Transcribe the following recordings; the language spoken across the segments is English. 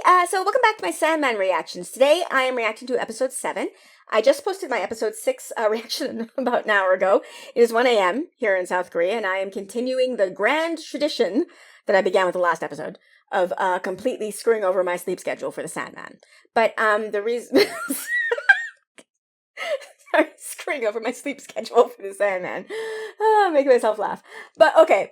So welcome back to my Sandman reactions. Today I am reacting to episode 7. I just posted my episode 6 reaction about an hour ago. It is 1 a.m. here in South Korea, and I am continuing the grand tradition that I began with the last episode of completely screwing over my sleep schedule for the Sandman. But the reason... Sorry, screwing over my sleep schedule for the Sandman. Making myself laugh. But okay.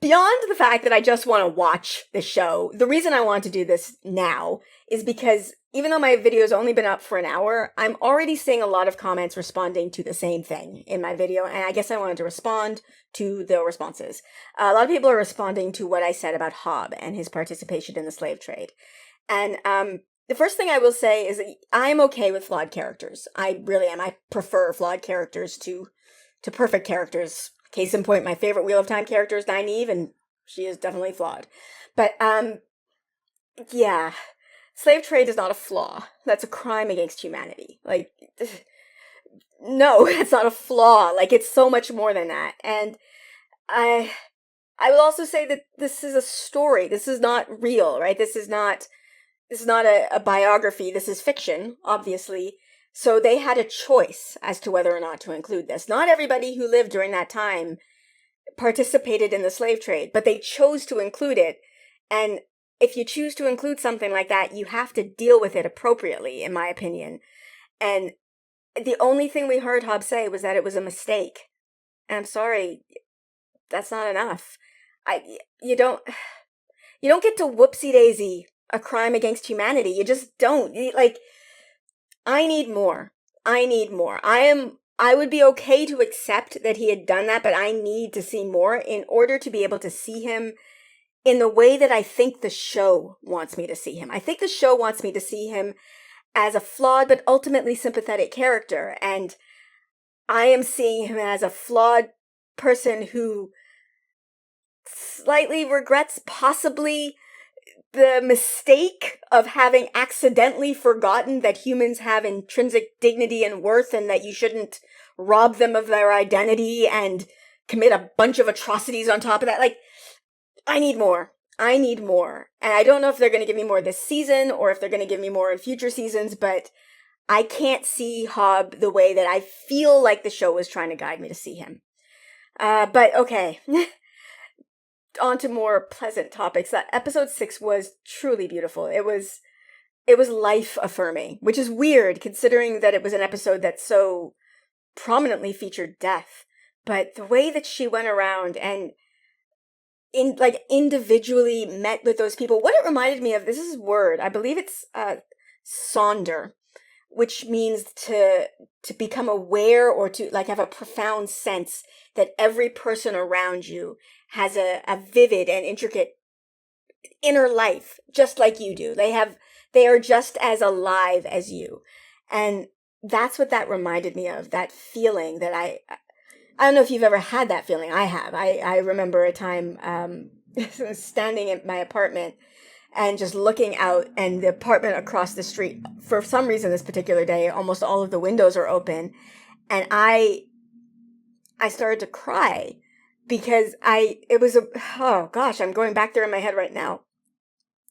Beyond the fact that I just want to watch the show, the reason I want to do this now is because even though my video's only been up for an hour, I'm already seeing a lot of comments responding to the same thing in my video, and I guess I wanted to respond to the responses. A lot of people are responding to what I said about Hobb and his participation in the slave trade. And the first thing I will say is that I'm okay with flawed characters. I really am. I prefer flawed characters to perfect characters. Case in point, my favorite Wheel of Time character is Nynaeve, and she is definitely flawed. But, yeah. Slave trade is not a flaw. That's a crime against humanity. Like, no, that's not a flaw. Like, it's so much more than that. And I will also say that this is a story. This is not real, right? This is not a biography. This is fiction, obviously. So they had a choice as to whether or not to include this. Not everybody who lived during that time participated in the slave trade, but they chose to include it. And if you choose to include something like that, you have to deal with it appropriately, in my opinion. And the only thing we heard Hobb say was that it was a mistake. And I'm sorry, that's not enough. You don't get to whoopsie-daisy a crime against humanity. You just don't. I need more. I would be okay to accept that he had done that, but I need to see more in order to be able to see him in the way that I think the show wants me to see him. I think the show wants me to see him as a flawed but ultimately sympathetic character, and I am seeing him as a flawed person who slightly regrets possibly the mistake of having accidentally forgotten that humans have intrinsic dignity and worth and that you shouldn't rob them of their identity and commit a bunch of atrocities on top of that. Like, I need more. And I don't know if they're going to give me more this season or if they're going to give me more in future seasons, but I can't see Hobb the way that I feel like the show was trying to guide me to see him. But okay. On to more pleasant topics. That episode 6 was truly beautiful. It was life affirming, which is weird considering that it was an episode that so prominently featured death. But the way that she went around and individually met with those people, what it reminded me of, this is a word, I believe it's sonder, which means to become aware or to have a profound sense that every person around you has a vivid and intricate inner life, just like you do. They are just as alive as you. And that's what that reminded me of, that feeling that I don't know if you've ever had that feeling. I have. I remember a time standing in my apartment and just looking out, and the apartment across the street, for some reason this particular day, almost all of the windows are open, and I started to cry because oh gosh, I'm going back there in my head right now.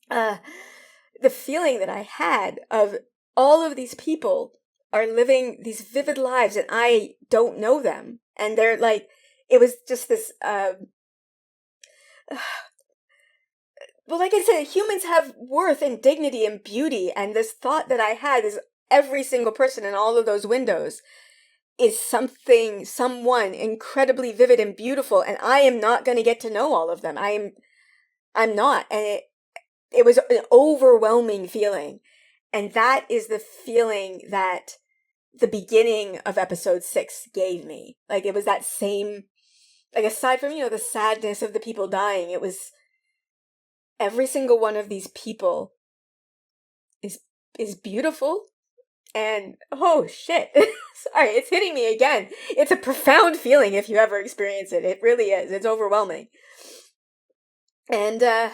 The feeling that I had of all of these people are living these vivid lives and I don't know them. And they're it was just this, well, like I said, humans have worth and dignity and beauty, and this thought that I had is every single person in all of those windows is someone incredibly vivid and beautiful, and I am not going to get to know all of them. I'm not, and it was an overwhelming feeling, and that is the feeling that the beginning of episode 6 gave me. It was that same, aside from, the sadness of the people dying, it was every single one of these people is beautiful. And oh shit, sorry, it's hitting me again. It's a profound feeling if you ever experience it. It really is. It's overwhelming. And I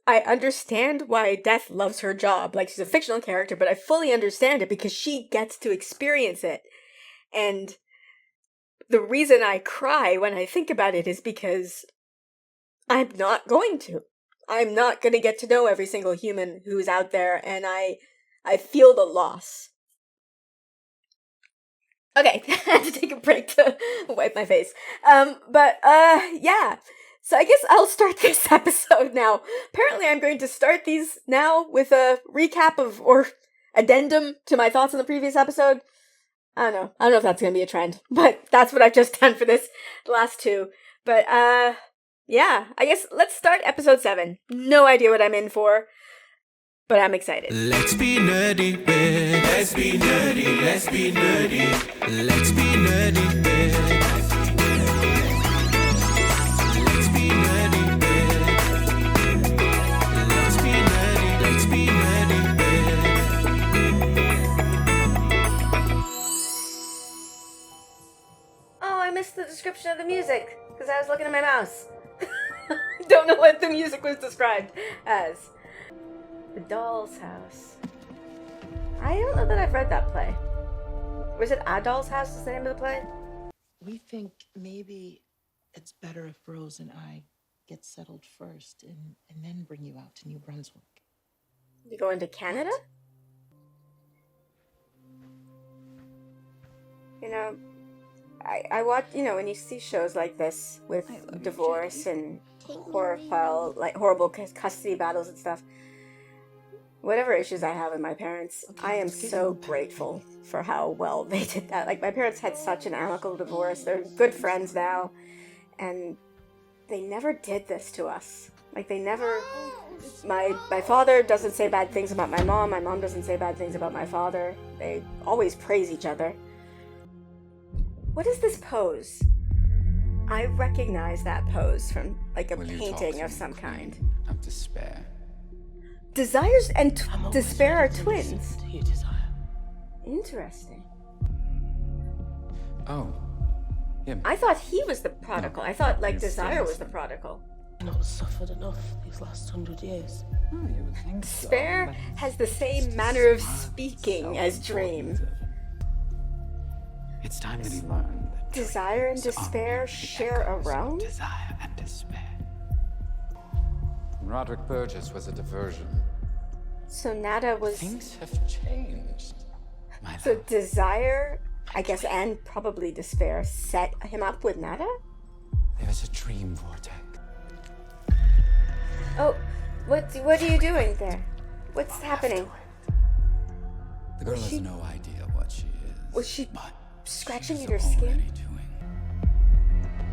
understand why Death loves her job. She's a fictional character, but I fully understand it because she gets to experience it. And the reason I cry when I think about it is because I'm not going to. I'm not gonna get to know every single human who's out there, and I feel the loss. Okay, I had to take a break to wipe my face. Yeah. So I guess I'll start this episode now. Apparently I'm going to start these now with a recap of, or addendum to my thoughts on the previous episode. I don't know if that's gonna be a trend, but that's what I've just done for this last two. But, yeah, I guess let's start episode 7. No idea what I'm in for, but I'm excited. Let's be nerdy, bitch. Let's be nerdy, let's be nerdy. Let's be nerdy, bitch. Let's be nerdy, bitch. Let's be nerdy, let's be nerdy, bitch. Oh, I missed the description of the music, because I was looking at my mouse. Don't know what the music was described as. The Doll's House. I don't know that I've read that play. Was it A Doll's House is the name of the play? We think maybe it's better if Rose and I get settled first and then bring you out to New Brunswick. You going to Canada? You know, I watch, when you see shows like this with divorce and horrible custody battles and stuff, whatever issues I have with my parents, I am so grateful for how well they did that. Like, my parents had such an amicable divorce. They're good friends now, and they never did this to us. Like, they never... My father doesn't say bad things about my mom doesn't say bad things about my father. They always praise each other. What is this pose? I recognize that pose from, like, a painting of some kind. Of despair. Desires and despair are twins. You desire. Interesting. Oh. Yeah. I thought he was the prodigal. I thought, like, Yes, Desire yes. was the prodigal. I've not suffered enough these last 100 years. Oh, you would think so, Despair but has the same manner of speaking as Dream. It's time that he learned that Desire and dreams are despair only the share a echoes of realm? Desire and despair. Roderick Burgess was a diversion. So Nada was... Things have changed. My So love. Desire, I guess, and probably despair set him up with Nada? There is a dream vortex. Oh, what are you doing there? What's happening? The girl Was has she- no idea what she is. Was she but scratching she's at her skin? already doing.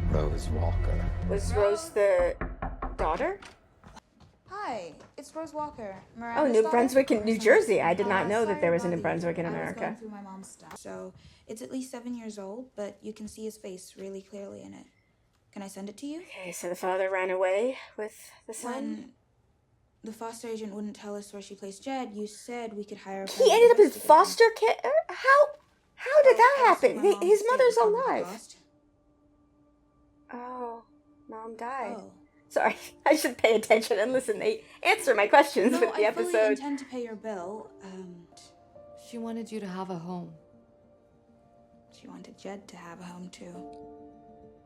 Rose Walker. Was Rose the daughter? Hi, it's Rose Walker. Oh, Miranda's New daughter. Brunswick and New Jersey. I did not know that Sorry there was a to New bother Brunswick in you. I was America. going through my mom's stuff. So it's at least 7 years old, but you can see his face really clearly in it. Can I send it to you? Okay, so the father ran away with the son? When the foster agent wouldn't tell us where she placed Jed, you said we could hire a He private ended up in investigator. foster care? How did that I asked happen? my mom His to see if mother's we covered the alive. cost. Oh, mom died. Oh. Sorry, I should pay attention and listen. They answer my questions No, with the I fully episode. intend to pay your bill. She wanted you to have a home. She wanted Jed to have a home too.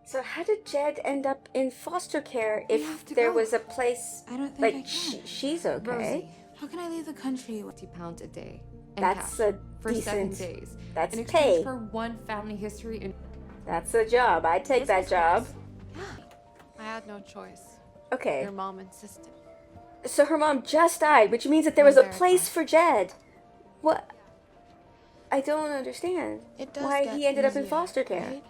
So how did Jed end up in foster care We if have to there go. was a place I don't think I like can. she's okay? Rosie, How can I leave the country? £50 a day. In That's cash a for 7 decent- days. that's in exchange pay. for one family history in That's a job. I'd take that job. I had no choice. Okay. Your mom insisted. So her mom just died, which means that there was a Very place fine. for Jed. What? I don't understand It does why get he ended up in easier, foster care. right?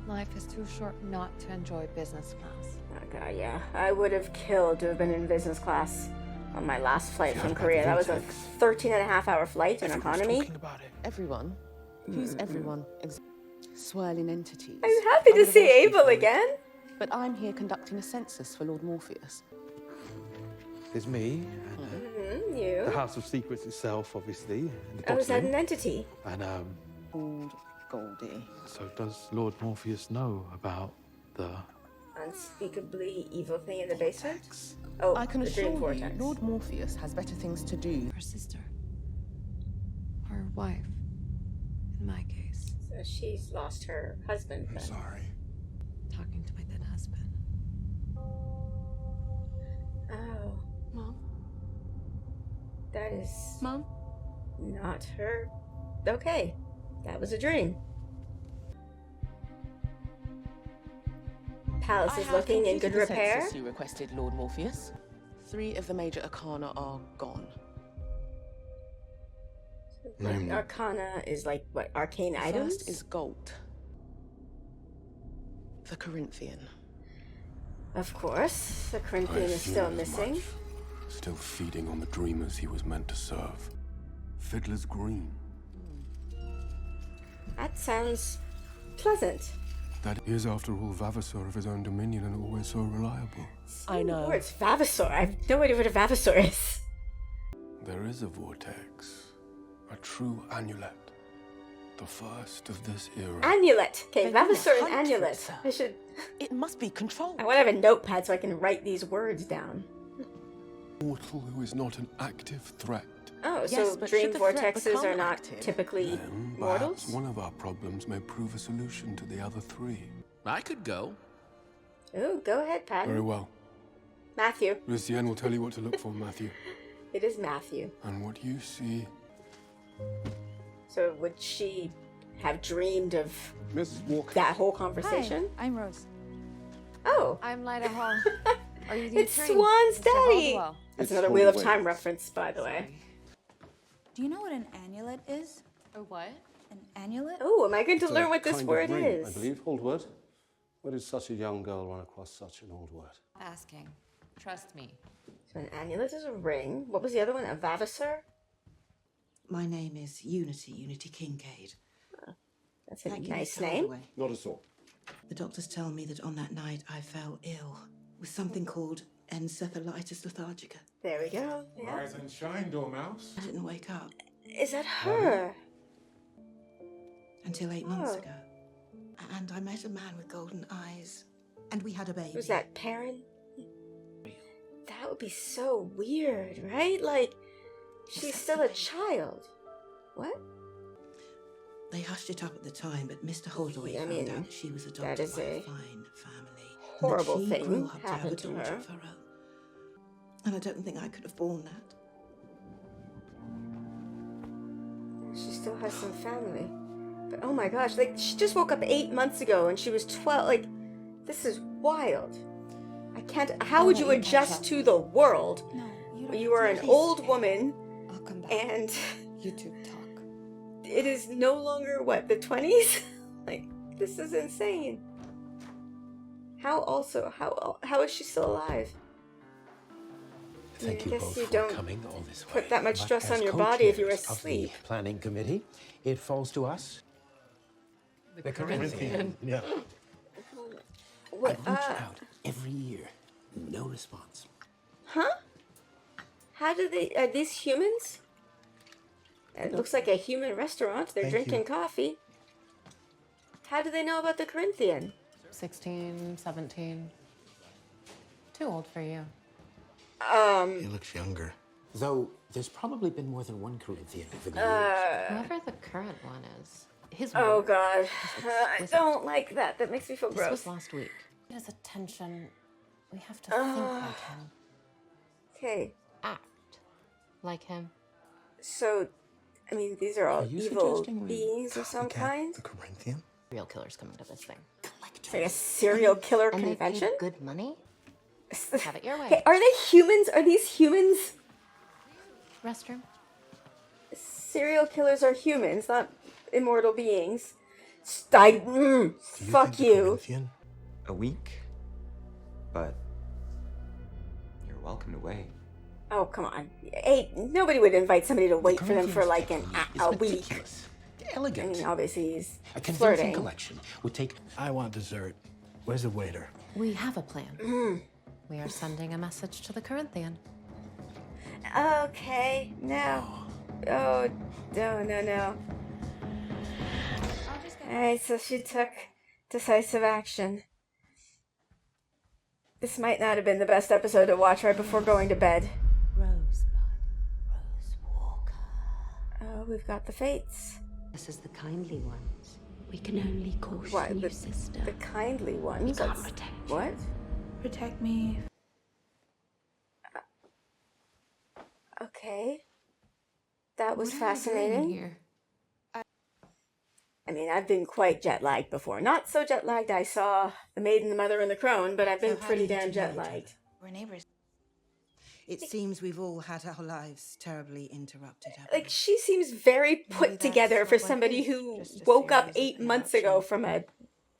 Life is too short not to enjoy business class. Oh god, yeah. I would have killed to have been in business class on my last flight from Korea. That was a 13-and-a-half-hour flight in economy. Everyone? Who's everyone? Swirling entities. I'm happy to Under the see Wolf Abel Before. again. But I'm here conducting a census for Lord Morpheus. There's me, and You. the House of Secrets itself, obviously, and the Oh, is that boxing. an entity? And Old Goldie. so does Lord Morpheus know about the Unspeakably evil thing in the basement? Oh, I can the assure dream you, vortex. Lord Morpheus has better things to do. Her sister. Her wife. In my case. So she's lost her husband then. Sorry. Talking to my dead husband. Oh, Mom? that is Mom? not her. Okay, that was a dream. Palace I is have looking in completed good the repair. census you requested, Lord Morpheus. 3 of the major arcana are gone. Like, Arcana is like what? Arcane The items? first is gold. The Corinthian. Of course, the Corinthian is still missing. Still feeding on the dreamers he was meant to serve. Fiddler's Green. That sounds pleasant. That is, after all, Vavasor of his own dominion and always so reliable. I know. Words, Vavasor. I have no idea what a Vavasor is. There is a vortex. A true amulet. The first of this era. Amulet. Okay, They're gonna Vavasor and hunt for it, amulet. sir. I should. It must be controlled. I want to have a notepad so I can write these words down. Mortal who is not an active threat. Oh, Yes, so but dream should the threat vortexes become are not active, typically Then, mortals? perhaps one of our problems may prove a solution to the other 3. I could go. Ooh, go ahead, Very Patton. well. Matthew. Lucienne will tell you what to look for, Matthew. It is Matthew. And what you see... So would she have dreamed of Mrs. Walker. that whole conversation? Hi, I'm Rose. Oh, I'm Lyda Hall. Are you the it's attorney? Swan's Mr. daddy. Haldwell? That's It's another Wheel of Haldwell. Time reference, by the way. Sorry. Do you know what an amulet is? Or what? An amulet? Oh, am I going to learn what this kind of word ring, is? I believe, old word. Where did such a young girl run across such an old word? Asking. Trust me. So an amulet is a ring. What was the other one? A Vavasor? My name is Unity Kincaid. That's a Thank you, nice Mr. name. Holloway. Not at all. The doctors tell me that on that night I fell ill with something called encephalitis lethargica. There we go. Yeah. Rise and shine, Dormouse. I didn't wake up Is that her? until 8 months Oh. ago. And I met a man with golden eyes, and we had a baby. Was that Perrin? That would be so weird, right? Like, she's still a child. What? They hushed it up at the time, but Mr. Holdaway I found mean, out that she was that adopted is by a a fine family. horrible and that she thing grew up to have a happened to daughter her. of her own. And I don't think I could have borne that. She still has some family. But oh my gosh, like, she just woke up 8 months ago and she was 12. Like, this is wild. I can't. How would you adjust to the world? No, you when don't. You are an Please old stay. woman I'll come back. and You two talk. it is no longer, what, the 20s? Like, this is insane. How is she still alive? Thank I you guess both you for don't coming all this way. put that much But stress as on your body if you were co-chairs of the asleep. planning committee, it falls to us. The Corinthian. Yeah. What? I reach out every year. No response. Huh? How do they? Are these humans? It looks like a human restaurant. They're drinking coffee. How do they know about the Corinthian? 16, 17. Too old for you. He looks younger. Though there's probably been more than one Corinthian over the Whoever the current one is, his Oh work God, is I exquisite. don't like that. That makes me feel This gross. was last week. His attention. We have to think like him. Okay, Act like him. so, I mean, these are all Are you evil suggesting we beings of some kind. The Corinthian? Real killers coming to this thing. It's like a serial killer And they convention. paid good money. Have it your way. Okay, are they humans? Are these humans? Restroom. Serial killers are humans, not immortal beings. Fuck you. Corinthian? A week? But you're welcome to wait. Oh, come on. Hey, nobody would invite somebody to wait for them for like a week. Meticulous. I Elegant. mean, obviously he's A convincing flirting. collection would take. I want dessert. Where's the waiter? We have a plan. We are sending a message to the Corinthian. Okay, no. Oh, no. Alright, so she took decisive action. This might not have been the best episode to watch right before going to bed. Rosebud. Rose Walker. Oh, we've got the fates. This is the kindly ones. We can only caution What? you, sister. The kindly ones? We can't That's- protect What? Protect me. Okay. That was What are you doing fascinating. here? I mean, I've been quite jet lagged before. Not so jet lagged I saw The Maid and the Mother and the Crone, but I've been So how pretty did you damn two jet know each lagged. other? We're neighbors. It seems we've all had our lives terribly interrupted, haven't Like, she seems very put that's together for what life somebody is, who just a woke up series of 8 months ago interruptions. from a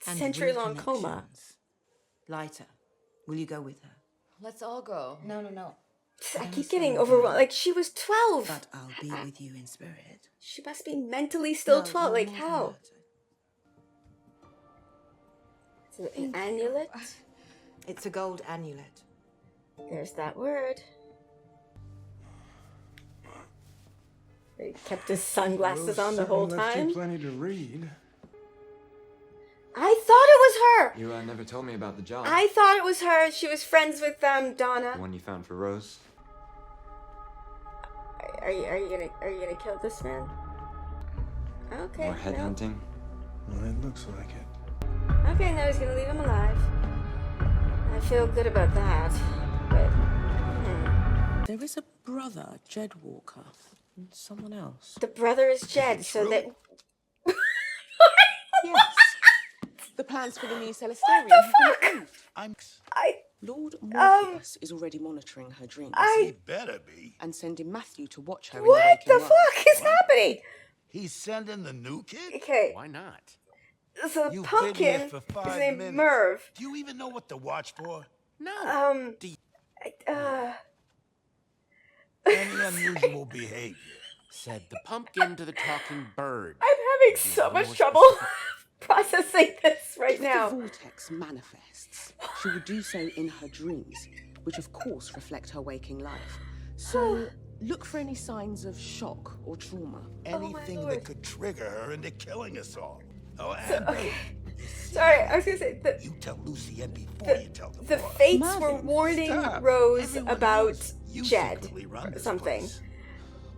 And century-long coma. reconnections. Lighter, will you go with her? Let's all go. No, no, no. I keep getting overwhelmed. Like, she was 12. But I'll be with you in spirit. She must be mentally still No, 12. you're Like, more than how? that. Is it an amulet? It's a gold amulet. There's that word. He kept his sunglasses on the whole time. Plenty to read. I thought it was her! You never told me about the job. I thought it was her. She was friends with The Donna. one you found for Rose. Are you gonna kill this man? Okay. More headhunting. Well, it looks like it. No. Okay, now he's gonna leave him alive. I feel good about that. But There is a brother, Jed Walker, and someone else. the brother is Jed, so that Yes. The plans for the new Celestarium. What the fuck? Lord Morpheus is already monitoring her dreams. He better be. And sending Matthew to watch her what in the the waking fuck is happening? He's sending the new kid? Okay. Why not? So You've pumpkin been here for is 5 named minutes. Merv. Do you even know what to watch for? Any unusual behavior. Said the pumpkin to the talking bird. I'm having so much trouble processing this right now. If the vortex manifests, she will do so in her dreams, which of course reflect her waking life. So look for any signs of shock or trauma. Anything that could trigger her into killing us all. Oh, and Sorry, I was gonna say you tell Lucy and before you tell the fates were warning Rose about Jed or something.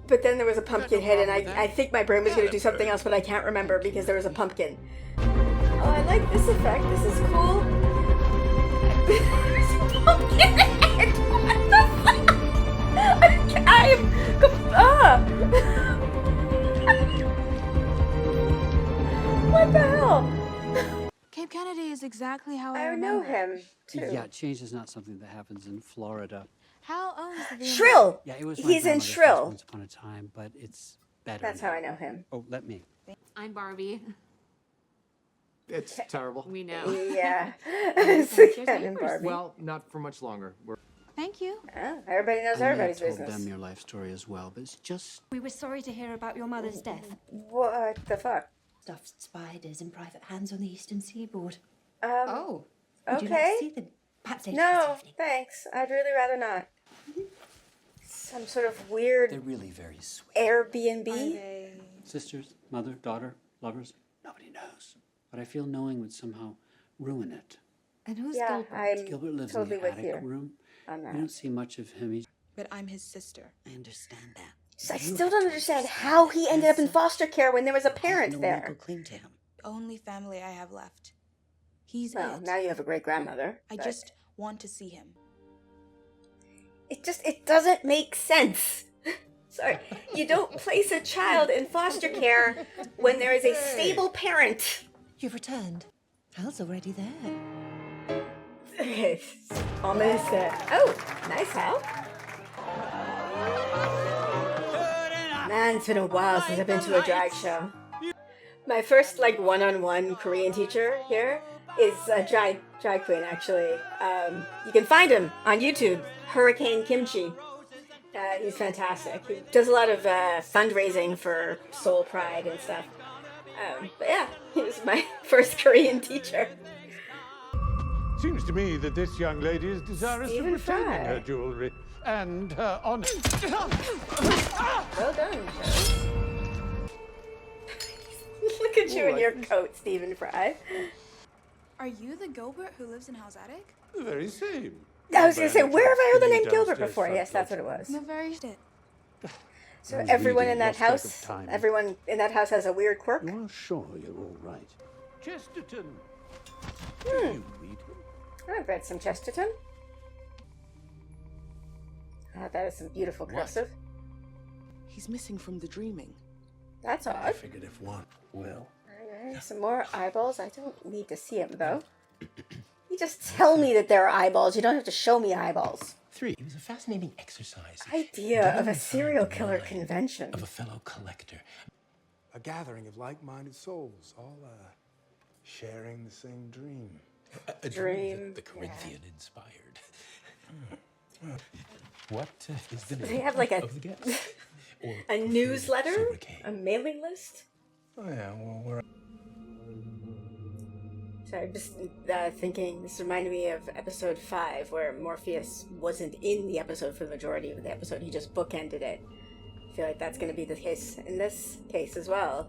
But then there was a pumpkin hit, and I think my brain was going to do something else, but I can't remember because there was a pumpkin. Oh, I like this effect. This is cool. There's a pumpkin head. What the fuck? What the hell? Cape Kennedy is exactly how I know him too. Yeah, change is not something that happens in Florida. Hal owns the VMA. Shrill. Yeah, it was. He's in my grandmother's Shrill. house once upon a time, but it's better. That's now. how I know him. Oh, let me. I'm Barbie. It's terrible. We know. Yeah. It's Ken and Barbie. Well, not for much longer. Thank you. Oh, everybody knows I may everybody's have told business. them your life story as well, but it's just. We were sorry to hear about your mother's death. What the fuck? Stuffed spiders and private hands on the eastern seaboard. Oh. Would you like Okay. to see them? Perhaps later No, this evening. thanks. I'd really rather not. Some sort of weird They're really very sweet. Airbnb. Sisters, mother, daughter, lovers, nobody knows. But I feel knowing would somehow ruin it. And who's Yeah, Gilbert? I'm Gilbert lives totally in the with attic you room. on We that. don't see much of him. He's But I'm his sister. I understand that. So I still don't understand how he ended up in foster care when there was a parent No there. one will cling to him. Only family I have left. He's Well, it. now you have a great grandmother. I just want to see him. it doesn't make sense. Sorry, you don't place a child in foster care when there is a stable parent. You've returned. Hal's already there. Okay, ominous there. Oh, nice Hal. Man, it's been a while since I've been to a drag show. My first one-on-one Korean teacher here is a drag queen actually. You can find him on YouTube, Hurricane Kimchi. He's fantastic. He does a lot of fundraising for Soul Pride and stuff. But yeah, he was my first Korean teacher. Seems to me that this young lady is desirous Stephen of retaining Fry. her jewellery and her honor. Well done, Joe. Look at you in your coat, Stephen Fry. Are you the Gilbert who lives in Hal's attic? The very same. I was going to say, where have I heard the name Downstairs Gilbert before? front Yes, that's what it was. The very shit. So I was everyone reading, in that lost track of house, time. everyone in that house has a weird quirk. You are sure you're all right? Chesterton. Do Hmm. you read him? I've read some Chesterton. That is some beautiful cursive. He's missing from the dreaming. That's odd. I figured if one will. Okay, some more eyeballs. I don't need to see them, though. You just tell me that there are eyeballs. You don't have to show me eyeballs. 3. It was a fascinating exercise. Idea of a serial killer convention. Of a fellow collector. A gathering of like-minded souls, all sharing the same dream. A dream the Corinthian inspired. What is the name They have like of the guest? a newsletter? A mailing list? Oh yeah, well, we're... So I'm just thinking, this reminded me of episode 5, where Morpheus wasn't in the episode for the majority of the episode. He just bookended it. I feel like that's going to be the case in this case as well.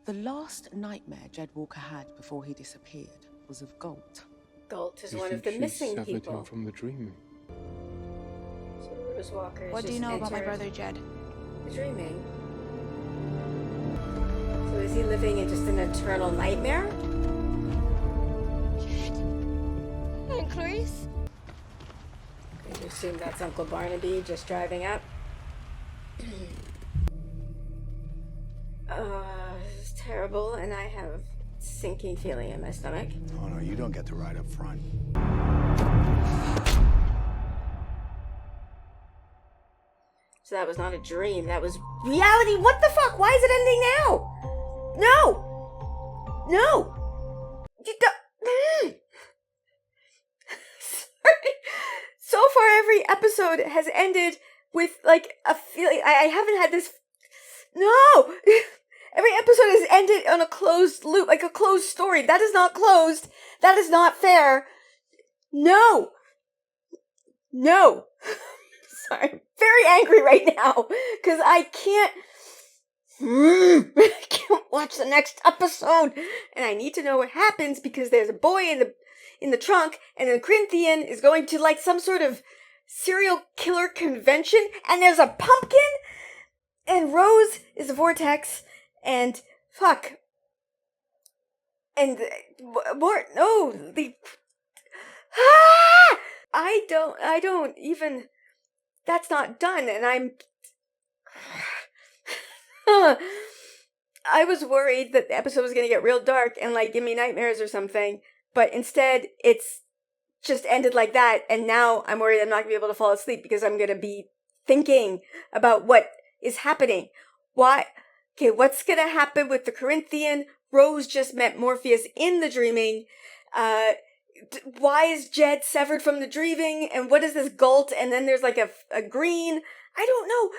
The last nightmare Jed Walker had before he disappeared was of Galt. Galt is You one of think the she missing severed people. him from the dream. So Rose Walker is What do you just know about my entered brother Jed? dreaming. So is he living in just an eternal nightmare? And Clarice? I assume that's Uncle Barnaby just driving up. This is terrible, and I have a sinking feeling in my stomach. Oh no, you don't get to ride up front. So that was not a dream, that was reality. What the fuck? Why is it ending now? No! No! You don't... Sorry. So far, every episode has ended with, like, a feeling... I haven't had this... No! Every episode has ended on a closed loop, like a closed story. That is not closed. That is not fair. No! No! Sorry, I'm very angry right now, because I can't watch the next episode, and I need to know what happens, because there's a boy in the trunk, and the Corinthian is going to, like, some sort of serial killer convention, and there's a pumpkin, and Rose is a vortex, and fuck, and more, no, the, I don't even, that's not done, and I'm, I was worried that the episode was going to get real dark and, like, give me nightmares or something, but instead, it's just ended like that, and now I'm worried I'm not going to be able to fall asleep because I'm going to be thinking about what is happening. Why? Okay, what's going to happen with the Corinthian? Rose just met Morpheus in the dreaming. Why is Jed severed from the dreaming? And what is this Galt? And then there's like a green. I don't know.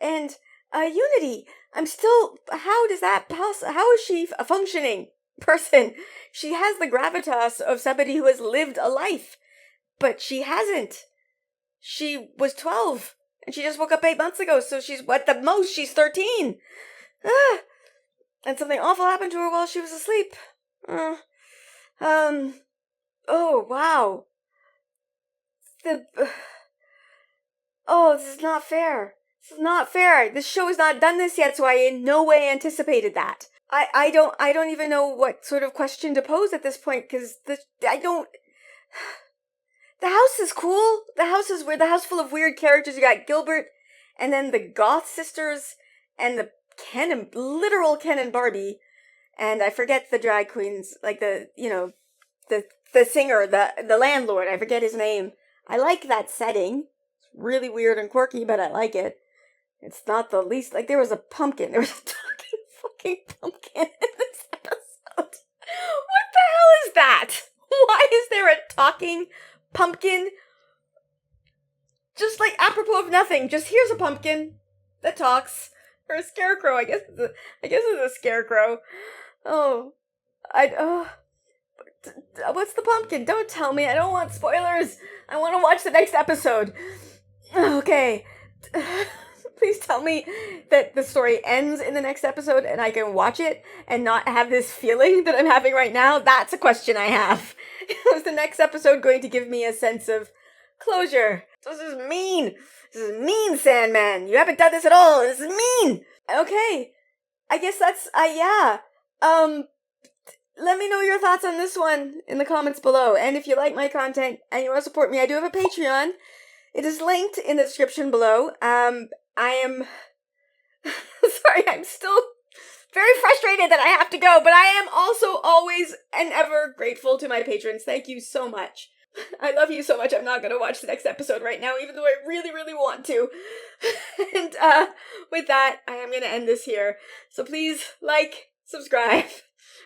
And Unity. I'm still. How does that how is she a functioning person? She has the gravitas of somebody who has lived a life, but she hasn't. She was 12. And she just woke up 8 months ago, so she's, at the most, she's 13. And something awful happened to her while she was asleep. Oh, wow. This is not fair. This is not fair. This show has not done this yet, so I in no way anticipated that. I don't even know what sort of question to pose at this point, because the house is cool. The house is weird. The house full of weird characters. You got Gilbert, and then the Goth sisters, and the literal Ken and Barbie, and I forget the drag queens, like the singer, the landlord. I forget his name. I like that setting. It's really weird and quirky, but I like it. It's not the least, like, there was a pumpkin. There was a fucking pumpkin in this episode. What the hell is that? Why is there a talking pumpkin? Just like apropos of nothing. Just here's a pumpkin that talks. Or a scarecrow. I guess it's a scarecrow. What's the pumpkin? Don't tell me. I don't want spoilers. I want to watch the next episode. Okay. Please tell me that the story ends in the next episode and I can watch it and not have this feeling that I'm having right now. That's a question I have. Is the next episode going to give me a sense of closure? This is mean. This is mean, Sandman. You haven't done this at all. This is mean. Okay. I guess that's, yeah. Let me know your thoughts on this one in the comments below. And if you like my content and you want to support me, I do have a Patreon. It is linked in the description below. I am sorry, I'm still very frustrated that I have to go, but I am also always and ever grateful to my patrons. Thank you so much. I love you so much. I'm not going to watch the next episode right now, even though I really, really want to. And with that, I am going to end this here. So please like, subscribe,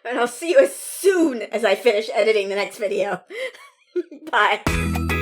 and I'll see you as soon as I finish editing the next video. Bye.